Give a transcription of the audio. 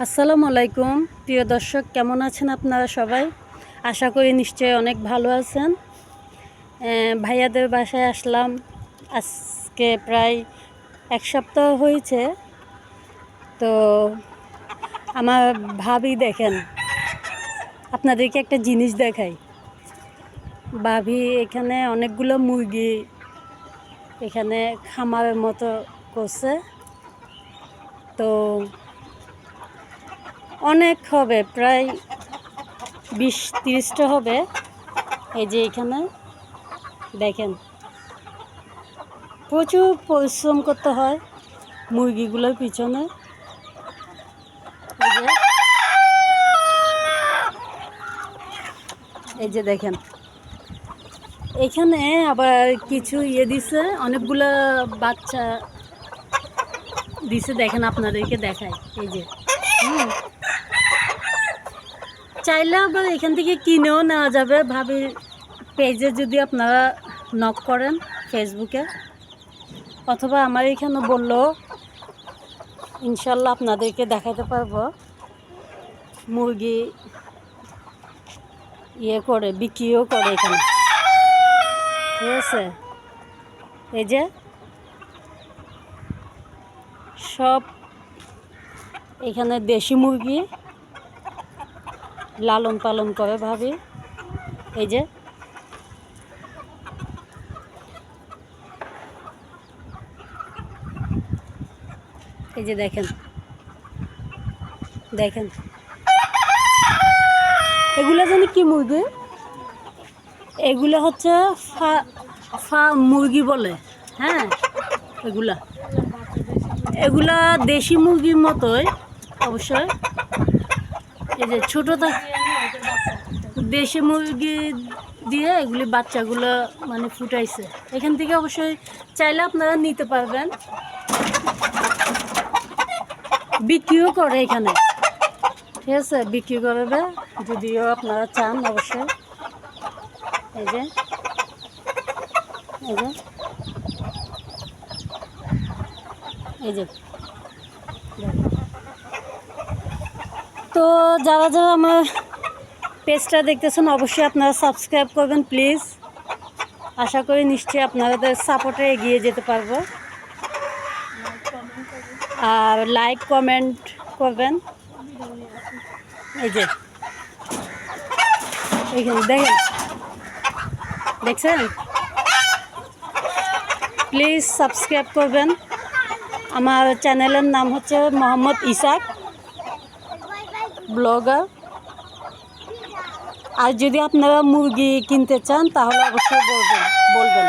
আসসালামু আলাইকুম প্রিয় দর্শক, কেমন আছেন আপনারা সবাই? আশা করি নিশ্চয়ই অনেক ভালো আছেন। ভাইয়াদের বাসায় আসলাম আজকে প্রায় এক সপ্তাহ হয়েছে। তো আমার ভাবি দেখেন, আপনাদেরকে একটা জিনিস দেখাই। ভাবি এখানে অনেকগুলো মুরগি এখানে খামারের মতো করছে। তো অনেক হবে, প্রায় 20-30টা হবে। এই যে এখানে দেখেন, প্রচুর পরিশ্রম করতে হয় মুরগিগুলোর পিছনে। এই যে দেখেন, এখানে আবার কিছু দিছে, অনেকগুলো বাচ্চা দিছে। দেখেন, আপনাদেরকে দেখায়। এই যে চাইলে আবার এখান থেকে কিনেও নেওয়া যাবে। ভাবি পেজে যদি আপনারা নক করেন ফেসবুকে, অথবা আমার এখানে বললো ইনশাল্লাহ আপনাদেরকে দেখাতে পারবো। মুরগি করে বিক্রিও করে এখানে, ঠিক আছে? এই যে সব এখানে দেশি মুরগি লালন পালন করে ভাবি। এই যে দেখেন দেখেন, এগুলো জানি কি মুরগি? এগুলো হচ্ছে মুরগি বলে। হ্যাঁ, এগুলা দেশি মুরগির মতোই অবশ্যই। এই যে ছোট দেশি মুরগি দিয়ে এগুলি বাচ্চাগুলো মানে ফুটাইছে। এখান থেকে অবশ্যই চাইলে আপনারা নিতে পারবেন, বিক্রিও করে এখানে, ঠিক আছে? বিক্রি করবে যদিও আপনারা চান অবশ্যই। এই যে এই যে এই যে তো যারা যারা আমার পেজটা দেখতেছেন অবশ্যই আপনারা সাবস্ক্রাইব করবেন প্লিজ। আশা করি নিশ্চয়ই আপনাদের সাপোর্টে এগিয়ে যেতে পারবো। আর লাইক কমেন্ট করবেন। এই যে এইখানে দেখছেন, প্লিজ সাবস্ক্রাইব করবেন। আমার চ্যানেলের নাম হচ্ছে মোহাম্মদ ইসাক ব্লগার। আর যদি আপনারা মুরগি কিনতে চান তাহলে অবশ্যই বলবেন।